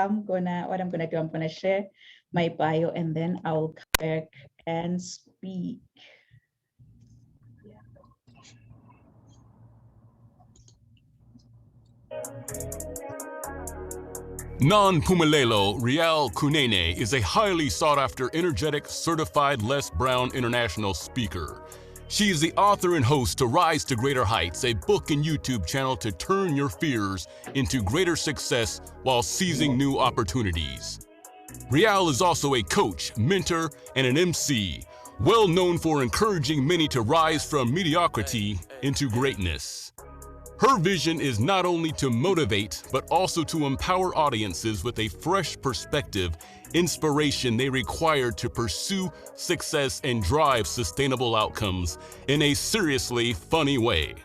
what I'm gonna do, I'm gonna share my bio and then I'll come back and speak. Non Pumalelo Rial Kunene is a highly sought after, energetic, certified Les Brown international speaker. She is the author and host to Rise to Greater Heights, a book and YouTube channel to turn your fears into greater success while seizing new opportunities. Rial is also a coach, mentor, and an MC, well known for encouraging many to rise from mediocrity into greatness. Her vision is not only to motivate, but also to empower audiences with a fresh perspective, inspiration they require to pursue success and drive sustainable outcomes in a seriously funny way.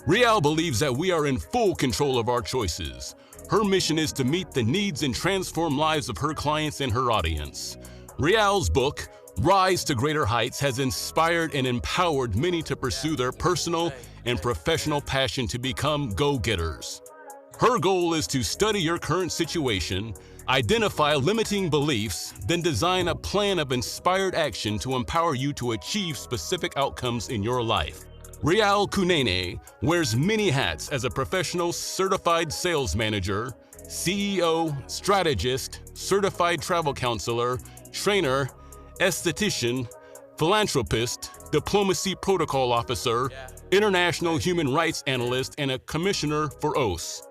Rial believes that we are in full control of our choices. Her mission is to meet the needs and transform lives of her clients and her audience. Rial's book, Rise to Greater Heights, has inspired and empowered many to pursue their personal and professional passion to become go-getters. Her goal is to study your current situation, identify limiting beliefs, then design a plan of inspired action to empower you to achieve specific outcomes in your life. Rial Kunene wears many hats as a professional certified sales manager, CEO, strategist, certified travel counselor, trainer, esthetician, philanthropist, diplomacy protocol officer, international human rights analyst, and a commissioner for OAS.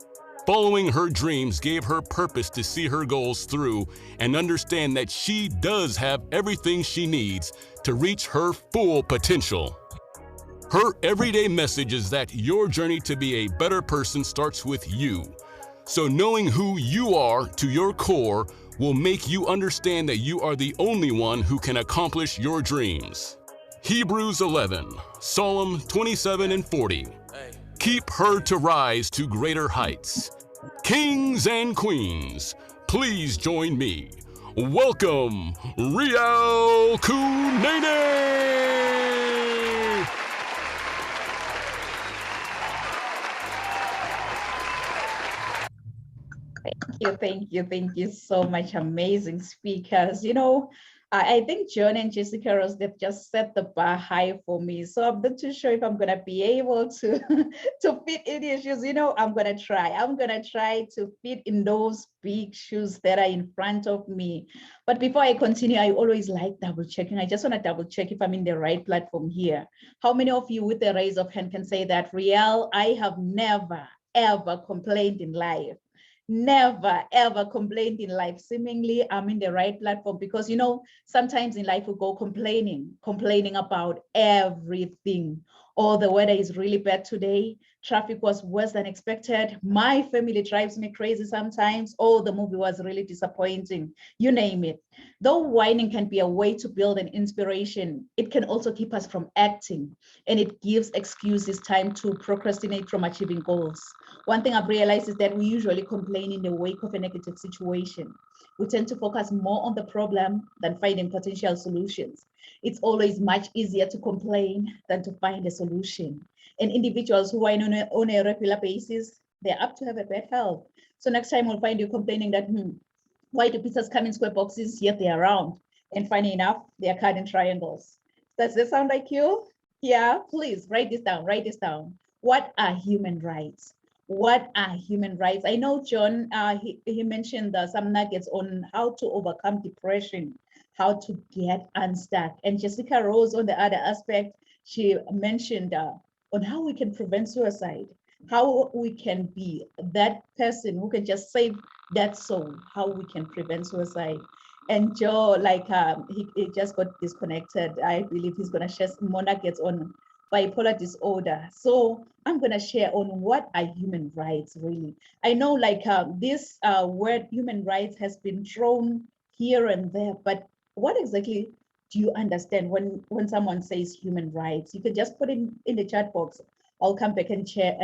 Following her dreams gave her purpose to see her goals through and understand that she does have everything she needs to reach her full potential. Her everyday message is that your journey to be a better person starts with you. So knowing who you are to your core will make you understand that you are the only one who can accomplish your dreams. Hebrews 11, Psalm 27 and 40. Keep her to rise to greater heights. Kings and queens, please join me. Welcome, Rial Kunene! Thank you so much, amazing speakers. I think John and Jessica Rose, they've just set the bar high for me. So I'm not too sure if I'm gonna be able to to fit in your shoes. I'm gonna try. I'm gonna try to fit in those big shoes that are in front of me. But before I continue, I always like double checking. I just want to double check if I'm in the right platform here. How many of you with the raise of hand can say that, Rial, I have never, ever complained in life? Never ever complained in life. Seemingly I'm in the right platform, because sometimes in life we go complaining about everything. Or the weather is really bad today, traffic was worse than expected, my family drives me crazy sometimes, oh, the movie was really disappointing, you name it. Though whining can be a way to build an inspiration, it can also keep us from acting, and it gives excuses time to procrastinate from achieving goals. One thing I've realized is that we usually complain in the wake of a negative situation. We tend to focus more on the problem than finding potential solutions. It's always much easier to complain than to find a solution. And individuals who whine on a regular basis, they're apt to have a bad health. So next time we'll find you complaining that, why do pizzas come in square boxes, yet they're round? And funny enough, they're cut in triangles. Does this sound like you? Yeah, please write this down, write this down. What are human rights? What are human rights? I know John, he mentioned some nuggets on how to overcome depression, how to get unstuck. And Jessica Rose, on the other aspect, she mentioned on how we can prevent suicide, how we can be that person who can just save that soul, how we can prevent suicide. And Joe, like he just got disconnected. I believe he's gonna share more nuggets on bipolar disorder. So I'm gonna share on what are human rights really. I know this word human rights has been thrown here and there, but what exactly do you understand when someone says human rights? You can just put it in the chat box. I'll come back and check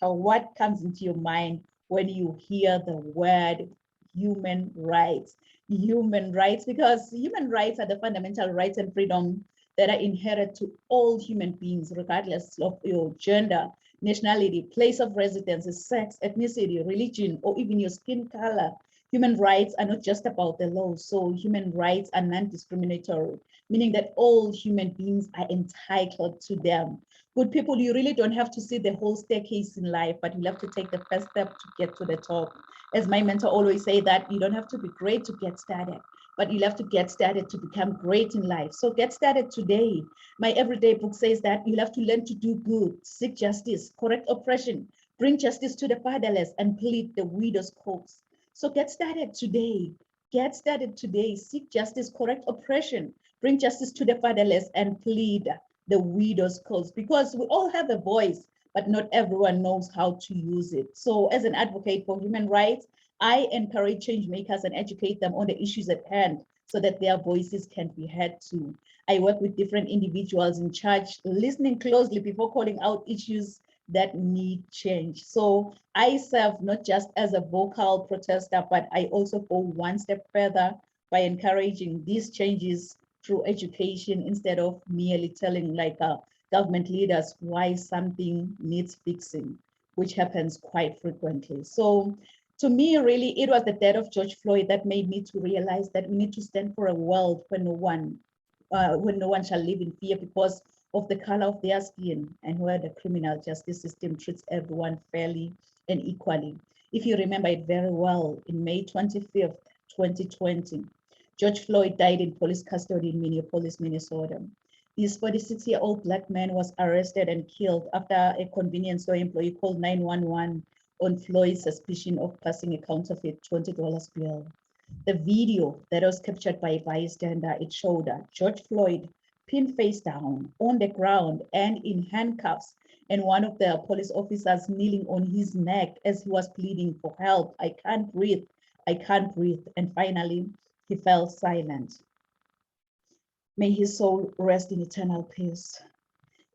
what comes into your mind when you hear the word human rights. Human rights, because human rights are the fundamental rights and freedom that are inherent to all human beings, regardless of your gender, nationality, place of residence, sex, ethnicity, religion, or even your skin color. Human rights are not just about the law. So human rights are non-discriminatory, meaning that all human beings are entitled to them. Good people, you really don't have to see the whole staircase in life, but you have to take the first step to get to the top. As my mentor always say, that you don't have to be great to get started, but you'll have to get started to become great in life. So get started today. My everyday book says that you'll have to learn to do good, seek justice, correct oppression, bring justice to the fatherless, and plead the widow's cause. So get started today. Get started today. Seek justice, correct oppression, bring justice to the fatherless, and plead the widow's cause. Because we all have a voice, but not everyone knows how to use it. So as an advocate for human rights, I encourage change makers and educate them on the issues at hand so that their voices can be heard too. I work with different individuals in charge, listening closely before calling out issues that need change. So I serve not just as a vocal protester, but I also go one step further by encouraging these changes through education instead of merely telling government leaders why something needs fixing, which happens quite frequently. So to me, really, it was the death of George Floyd that made me to realize that we need to stand for a world where no one shall live in fear because of the color of their skin, and where the criminal justice system treats everyone fairly and equally. If you remember it very well, in May 25th, 2020, George Floyd died in police custody in Minneapolis, Minnesota. This 46-year-old Black man was arrested and killed after a convenience store employee called 911 on Floyd's suspicion of passing a counterfeit $20 bill. The video that was captured by a bystander, it showed George Floyd pinned face down on the ground and in handcuffs, and one of the police officers kneeling on his neck as he was pleading for help. I can't breathe, I can't breathe. And finally, he fell silent. May his soul rest in eternal peace.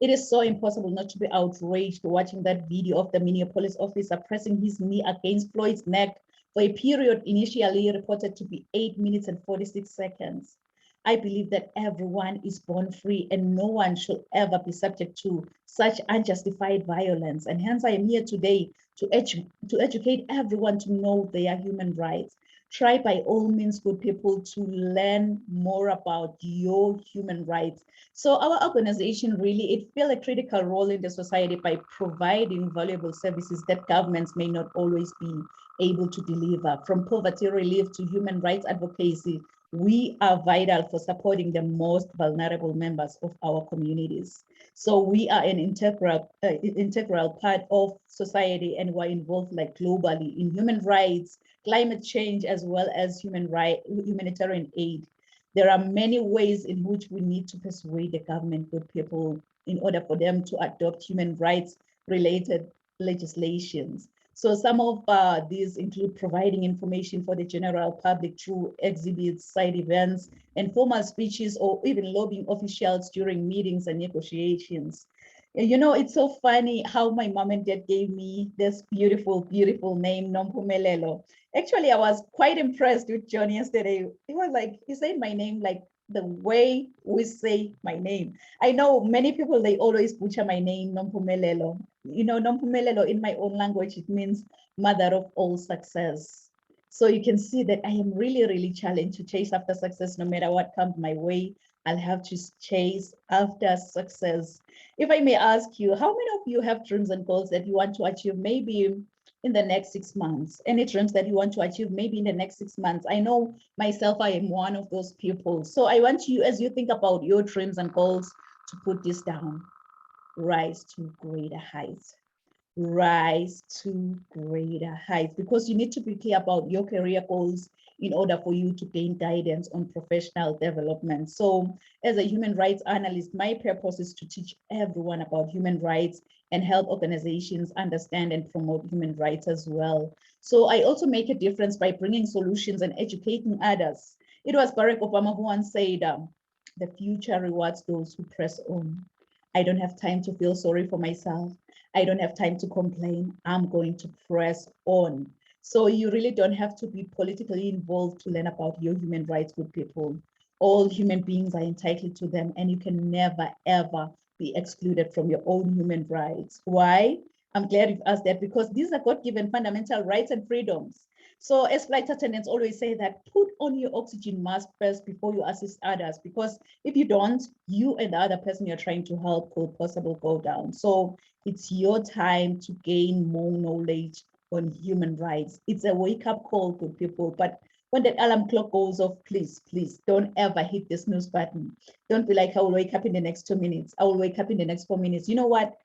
It is so impossible not to be outraged watching that video of the Minneapolis officer pressing his knee against Floyd's neck for a period initially reported to be 8 minutes and 46 seconds. I believe that everyone is born free and no one should ever be subject to such unjustified violence. And hence I am here today to educate everyone to know their human rights. Try by all means, good people, to learn more about your human rights. So our organization really, it fills a critical role in the society by providing valuable services that governments may not always be able to deliver. From poverty relief to human rights advocacy, we are vital for supporting the most vulnerable members of our communities. So we are an integral part of society, and we're involved globally in human rights, climate change, as well as humanitarian aid. There are many ways in which we need to persuade the government, good people, in order for them to adopt human rights related legislations. So some of these include providing information for the general public through exhibits, side events, and formal speeches, or even lobbying officials during meetings and negotiations. You know, it's so funny how my mom and dad gave me this beautiful, beautiful name, Nompumelelo. Actually, I was quite impressed with John yesterday. He was like, he said my name like the way we say my name. I know many people, they always butcher my name, Nompumelelo. You know, Nompumelelo in my own language, it means mother of all success. So you can see that I am really, really challenged to chase after success no matter what comes my way. I'll have to chase after success. If I may ask you, how many of you have dreams and goals that you want to achieve maybe in the next 6 months? Any dreams that you want to achieve maybe in the next 6 months? I know myself, I am one of those people. So I want you, as you think about your dreams and goals, to put this down. Rise to greater heights. Rise to greater heights, because you need to be clear about your career goals in order for you to gain guidance on professional development. So as a human rights analyst, my purpose is to teach everyone about human rights and help organizations understand and promote human rights as well. So I also make a difference by bringing solutions and educating others. It was Barack Obama who once said, the future rewards those who press on. I don't have time to feel sorry for myself. I don't have time to complain. I'm going to press on. So you really don't have to be politically involved to learn about your human rights, good people. All human beings are entitled to them, and you can never, ever be excluded from your own human rights. Why? I'm glad you've asked that, because these are God-given fundamental rights and freedoms. So as flight attendants always say that put on your oxygen mask first before you assist others, because if you don't, you and the other person you're trying to help could possibly go down. So it's your time to gain more knowledge on human rights. It's a wake-up call, good people. But when that alarm clock goes off, please, please don't ever hit the snooze button. Don't be like, I will wake up in the next 2 minutes. I will wake up in the next 4 minutes. You know what?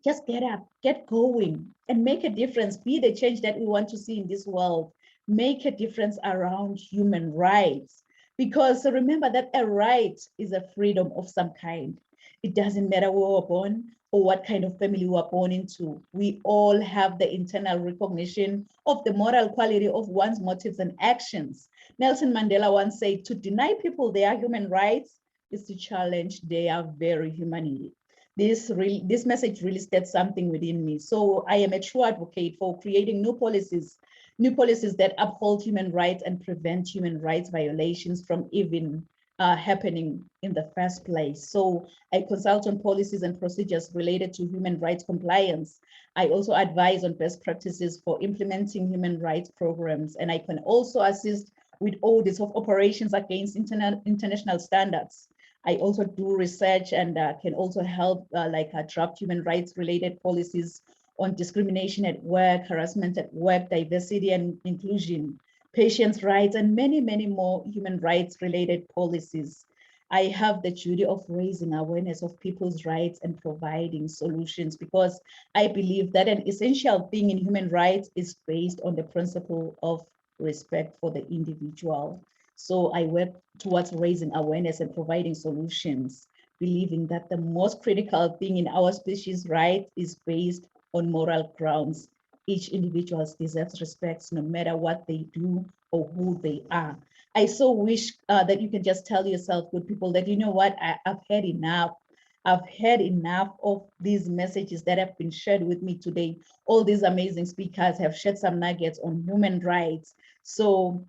Just get up, get going, and make a difference. Be the change that we want to see in this world. Make a difference around human rights. Because remember that a right is a freedom of some kind. It doesn't matter where we were born or what kind of family we were born into. We all have the internal recognition of the moral quality of one's motives and actions. Nelson Mandela once said, to deny people their human rights is to challenge their very humanity. This message really states something within me. So I am a true advocate for creating new policies that uphold human rights and prevent human rights violations from even happening in the first place. So I consult on policies and procedures related to human rights compliance. I also advise on best practices for implementing human rights programs, and I can also assist with audits of operations against international standards. I also do research and can also help draft human rights related policies on discrimination at work, harassment at work, diversity and inclusion, patients' rights, and many, many more human rights related policies. I have the duty of raising awareness of people's rights and providing solutions, because I believe that an essential thing in human rights is based on the principle of respect for the individual. So I work towards raising awareness and providing solutions, believing that the most critical thing in our species' right is based on moral grounds. Each individual deserves respect no matter what they do or who they are. I so wish that you can just tell yourself, good people, that you know what, I've had enough. I've had enough of these messages that have been shared with me today. All these amazing speakers have shared some nuggets on human rights. So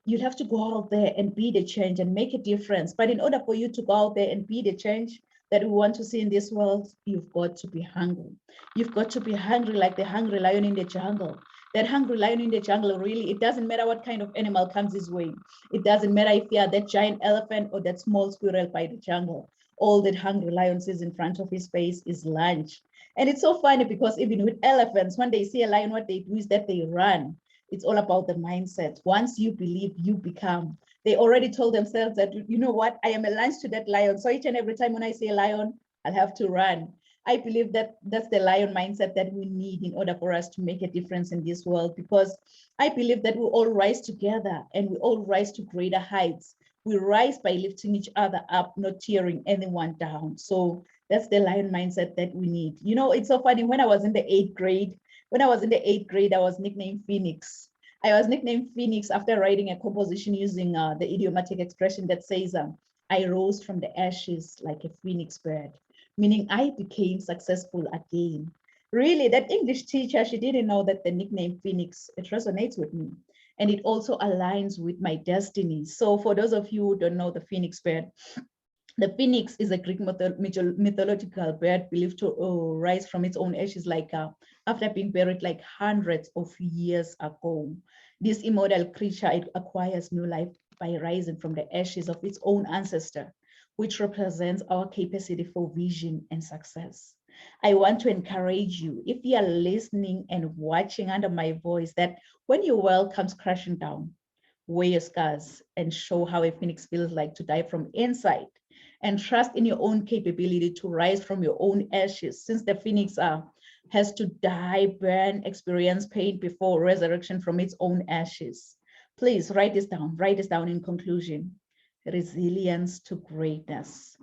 you'd have to go out there and be the change and make a difference. But in order for you to go out there and be the change that we want to see in this world, you've got to be hungry. You've got to be hungry like the hungry lion in the jungle. That hungry lion in the jungle, really, it doesn't matter what kind of animal comes his way. It doesn't matter if you are that giant elephant or that small squirrel by the jungle. All that hungry lion sees in front of his face is lunch. And it's so funny because even with elephants, when they see a lion, what they do is that they run. It's all about the mindset. Once you believe, you become. They already told themselves that, you know what, I am a lunch to that lion. So each and every time when I see a lion, I'll have to run. I believe that that's the lion mindset that we need in order for us to make a difference in this world, because I believe that we all rise together and we all rise to greater heights. We rise by lifting each other up, not tearing anyone down. So that's the lion mindset that we need. You know, it's so funny. When I was in the 8th grade, I was nicknamed Phoenix. I was nicknamed Phoenix after writing a composition using the idiomatic expression that says, I rose from the ashes like a phoenix bird, meaning I became successful again. Really, that English teacher, she didn't know that the nickname Phoenix, it resonates with me. And it also aligns with my destiny. So for those of you who don't know the phoenix bird, the phoenix is a Greek mythological bird believed to rise from its own ashes after being buried like hundreds of years ago. This immortal creature, it acquires new life by rising from the ashes of its own ancestor, which represents our capacity for vision and success. I want to encourage you, if you are listening and watching under my voice, that when your world comes crashing down, wear your scars and show how a phoenix feels like to die from inside, and trust in your own capability to rise from your own ashes, since the phoenix has to die, burn, experience pain before resurrection from its own ashes. Please write this down in conclusion. Resilience to greatness.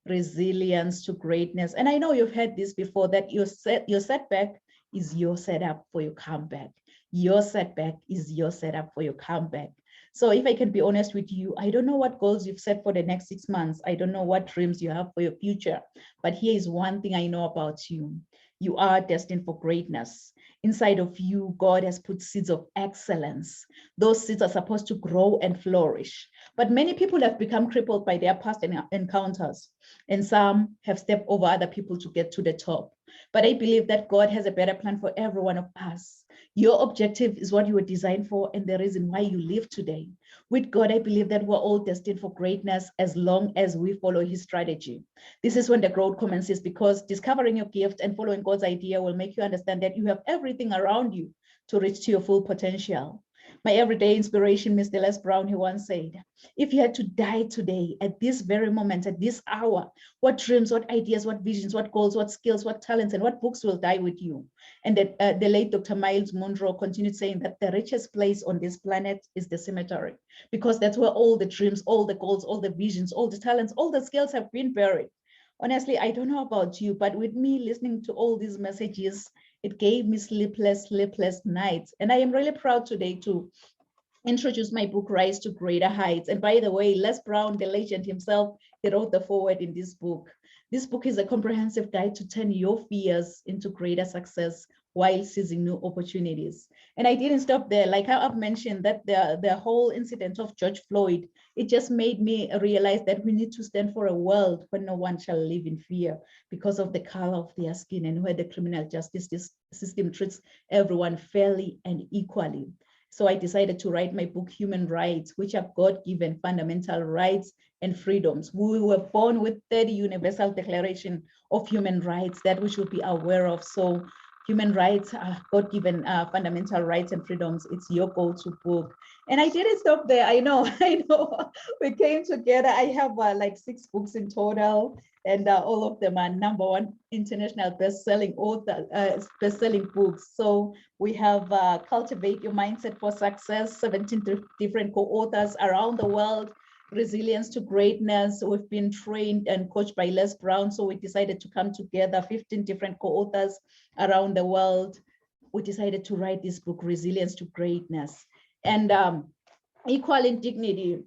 Resilience to greatness. And I know you've heard this before, that your setback is your setup for your comeback. Your setback is your setup for your comeback. So if I can be honest with you, I don't know what goals you've set for the next 6 months. I don't know what dreams you have for your future, but here is one thing I know about you. You are destined for greatness. Inside of you, God has put seeds of excellence. Those seeds are supposed to grow and flourish. But many people have become crippled by their past encounters, and some have stepped over other people to get to the top. But I believe that God has a better plan for every one of us. Your objective is what you were designed for and the reason why you live today. With God, I believe that we're all destined for greatness as long as we follow his strategy. This is when the growth commences, because discovering your gift and following God's idea will make you understand that you have everything around you to reach to your full potential. My everyday inspiration, Mr. Les Brown, he once said, if you had to die today, at this very moment, at this hour, what dreams, what ideas, what visions, what goals, what skills, what talents, and what books will die with you? And that the late Dr. Miles Monroe continued saying that the richest place on this planet is the cemetery, because that's where all the dreams, all the goals, all the visions, all the talents, all the skills have been buried. Honestly, I don't know about you, but with me listening to all these messages, it gave me sleepless nights. And I am really proud today to introduce my book, Rise to Greater Heights. And by the way, Les Brown, the legend himself, he wrote the foreword in this book. This book is a comprehensive guide to turn your fears into greater success while seizing new opportunities. And I didn't stop there. Like how I've mentioned that the whole incident of George Floyd, it just made me realize that we need to stand for a world where no one shall live in fear because of the color of their skin, and where the criminal justice system treats everyone fairly and equally. So I decided to write my book, Human Rights, which are God-given fundamental rights and freedoms. We were born with 30 Universal Declaration of Human Rights that we should be aware of. So human rights are God-given fundamental rights and freedoms. It's your go-to book. And I didn't stop there. I know, we came together. I have like 6 books in total, and all of them are #1 international best-selling author, best-selling books. So we have Cultivate Your Mindset for Success, 17 different co-authors around the world. Resilience to Greatness. We've been trained and coached by Les Brown, so we decided to come together, 15 different co-authors around the world. We decided to write this book, Resilience to Greatness. And Equal in Dignity,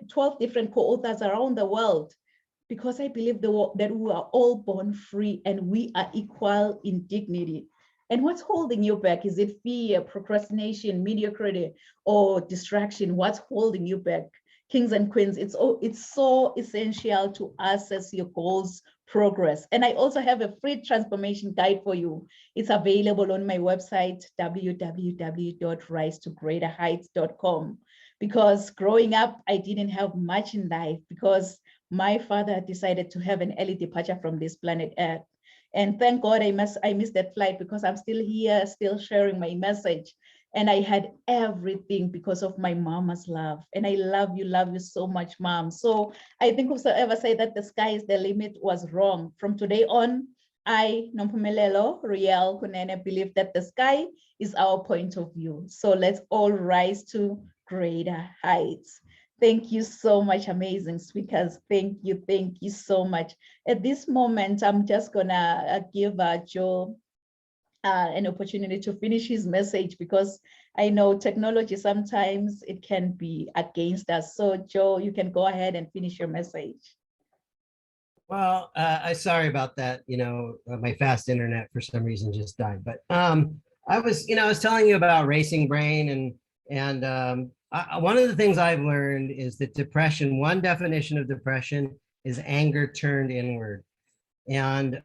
12 different co-authors around the world, because I believe that we are all born free and we are equal in dignity. And what's holding you back? Is it fear, procrastination, mediocrity, or distraction? What's holding you back? Kings and queens, it's so essential to assess your goals, progress. And I also have a free transformation guide for you. It's available on my website, www.risetogreaterheights.com. Because growing up, I didn't have much in life, because my father decided to have an early departure from this planet Earth. And thank God I missed that flight, because I'm still here, still sharing my message. And I had everything because of my mama's love. And I love you so much, Mom. So I think whosoever said that the sky is the limit was wrong. From today on, I, Nompumelelo Riel Kunene, believe that the sky is our point of view. So let's all rise to greater heights. Thank you so much, amazing speakers. Thank you so much. At this moment, I'm just gonna give Joe an opportunity to finish his message, because I know technology sometimes it can be against us. So Joe, you can go ahead and finish your message. Well, I'm sorry about that. My fast internet for some reason just died. But I was telling you about Racing Brain, and one of the things I've learned is that depression. One definition of depression is anger turned inward. And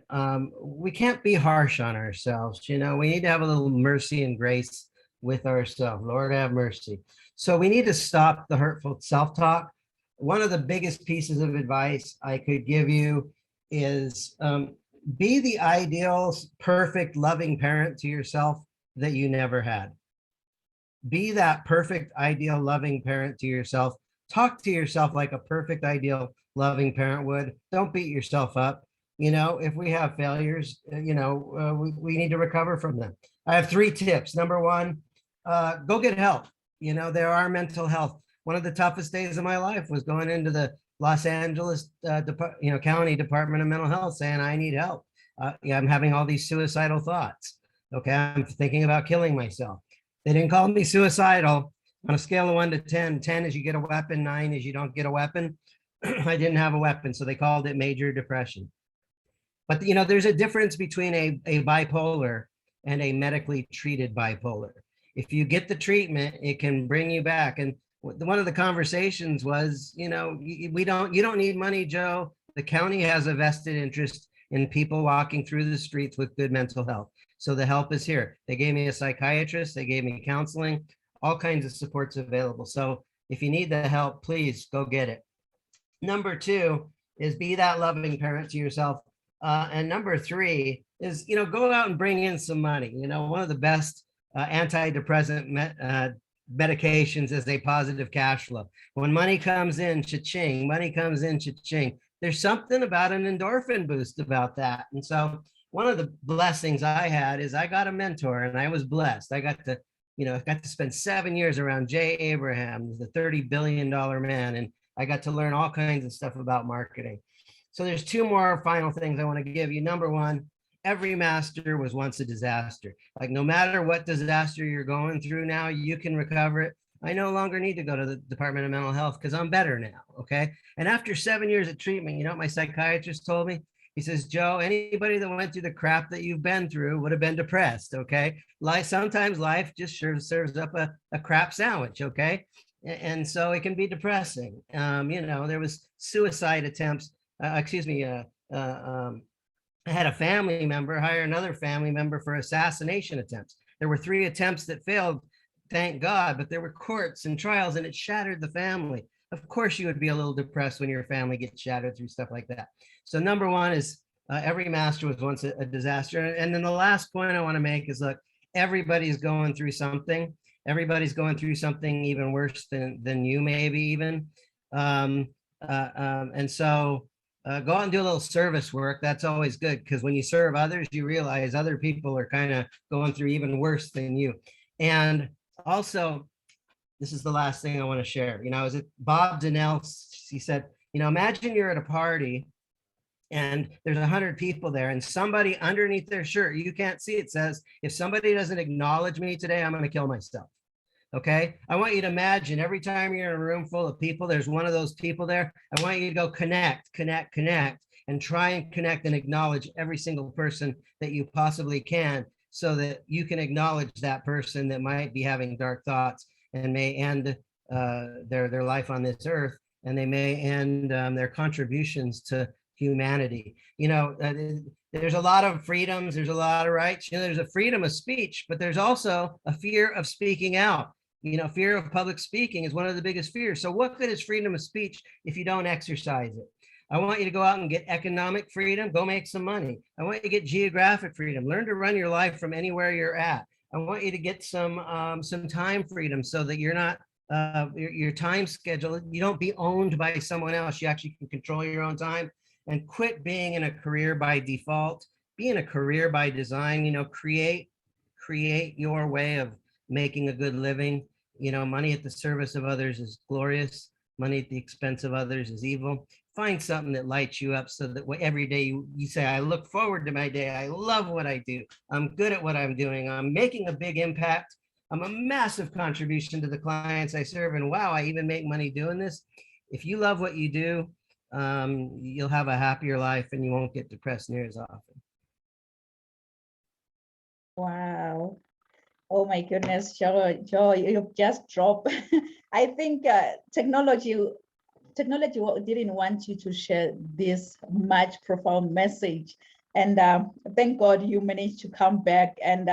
we can't be harsh on ourselves. We need to have a little mercy and grace with ourselves. Lord, have mercy. So we need to stop the hurtful self-talk. One of the biggest pieces of advice I could give you is be the ideal, perfect, loving parent to yourself that you never had. Be that perfect, ideal, loving parent to yourself. Talk to yourself like a perfect, ideal, loving parent would. Don't beat yourself up. If we have failures, we need to recover from them. I have 3 tips. Number 1, go get help. There are mental health. One of the toughest days of my life was going into the Los Angeles County Department of Mental Health saying, I need help. I'm having all these suicidal thoughts. Okay, I'm thinking about killing myself. They didn't call me suicidal. On a scale of 1 to 10, 10 is you get a weapon, 9 is you don't get a weapon. I didn't have a weapon, so they called it major depression. But there's a difference between a bipolar and a medically treated bipolar. If you get the treatment, it can bring you back. And one of the conversations was, you don't need money, Joe. The county has a vested interest in people walking through the streets with good mental health. So the help is here. They gave me a psychiatrist, they gave me counseling, all kinds of supports available. So if you need the help, please go get it. Number two is be that loving parent to yourself. And number three is, go out and bring in some money. One of the best antidepressant medications is a positive cash flow. When money comes in, cha-ching, money comes in, cha-ching. There's something about an endorphin boost about that. And so one of the blessings I had is I got a mentor, and I was blessed. I got to spend 7 years around Jay Abraham, the $30 billion man. And I got to learn all kinds of stuff about marketing. So there's two more final things I want to give you. Number one, every master was once a disaster. Like, no matter what disaster you're going through now, you can recover it. I no longer need to go to the Department of Mental Health because I'm better now, okay? And after 7 years of treatment, you know what my psychiatrist told me? He says, Joe, anybody that went through the crap that you've been through would have been depressed, okay? Sometimes life just serves up a crap sandwich, okay? And so it can be depressing. There was suicide attempts, I had a family member hire another family member for assassination attempts. There were 3 attempts that failed, thank God, but there were courts and trials, and it shattered the family. Of course, you would be a little depressed when your family gets shattered through stuff like that. So number one is every master was once a disaster. And then the last point I want to make is, look, everybody's going through something. Everybody's going through something even worse than you, maybe even. And so go out and do a little service work. That's always good, because when you serve others, you realize other people are kind of going through even worse than you. And also, this is the last thing I want to share. Is it Bob Donnell? He said, imagine you're at a party and there's 100 people there, and somebody underneath their shirt, you can't see it, says, if somebody doesn't acknowledge me today, I'm going to kill myself. Okay. I want you to imagine every time you're in a room full of people, there's one of those people there. I want you to go connect, and try and connect and acknowledge every single person that you possibly can, so that you can acknowledge that person that might be having dark thoughts and may end their life on this earth, and they may end their contributions to humanity. There's a lot of freedoms, there's a lot of rights. There's a freedom of speech, but there's also a fear of speaking out. Fear of public speaking is one of the biggest fears. So what good is freedom of speech if you don't exercise it? I want you to go out and get economic freedom, go make some money. I want you to get geographic freedom, learn to run your life from anywhere you're at. I want you to get some time freedom, so that you're not your time schedule, you don't be owned by someone else. You actually can control your own time, and quit being in a career by default. Be in a career by design. Create your way of making a good living. Money at the service of others is glorious. Money at the expense of others is evil. Find something that lights you up, so that every day you say, I look forward to my day. I love what I do. I'm good at what I'm doing. I'm making a big impact. I'm a massive contribution to the clients I serve. And wow, I even make money doing this. If you love what you do, you'll have a happier life, and you won't get depressed near as often. Wow. Oh my goodness, Joe, you just dropped. I think technology didn't want you to share this much profound message. And thank God you managed to come back and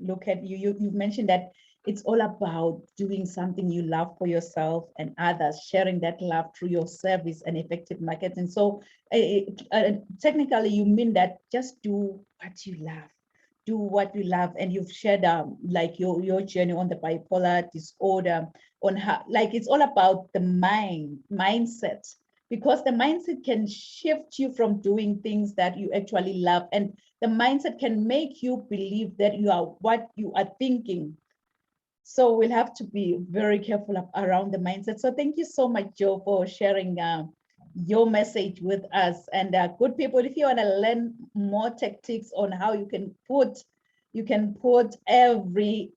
look at you. You mentioned that it's all about doing something you love for yourself and others, sharing that love through your service and effective marketing. So technically, you mean that just do what you love. Do what you love. And you've shared like your journey on the bipolar disorder, on how, like, it's all about the mindset, because the mindset can shift you from doing things that you actually love, and the mindset can make you believe that you are what you are thinking. So we'll have to be very careful around the mindset. So thank you so much, Joe, for sharing your message with us. And good people, if you want to learn more tactics on how you can put every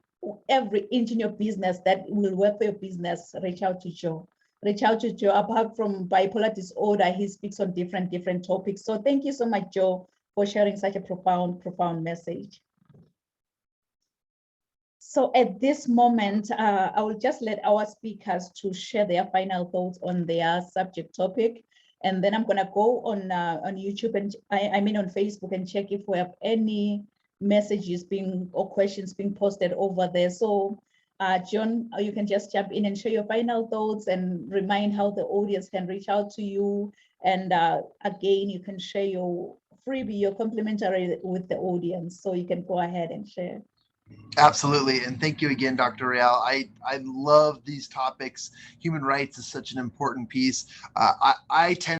inch in your business that will work for your business, reach out to Joe. Apart from bipolar disorder, he speaks on different topics. So thank you so much, Joe, for sharing such a profound message. So at this moment, I will just let our speakers to share their final thoughts on their subject topic. And then I'm gonna go on YouTube and I mean on Facebook, and check if we have any messages being or questions being posted over there. So John, you can just jump in and share your final thoughts and remind how the audience can reach out to you. And again, you can share your freebie, your complimentary with the audience. So you can go ahead and share. Absolutely. And thank you again, Dr. Real. I love these topics. Human rights is such an important piece. I tend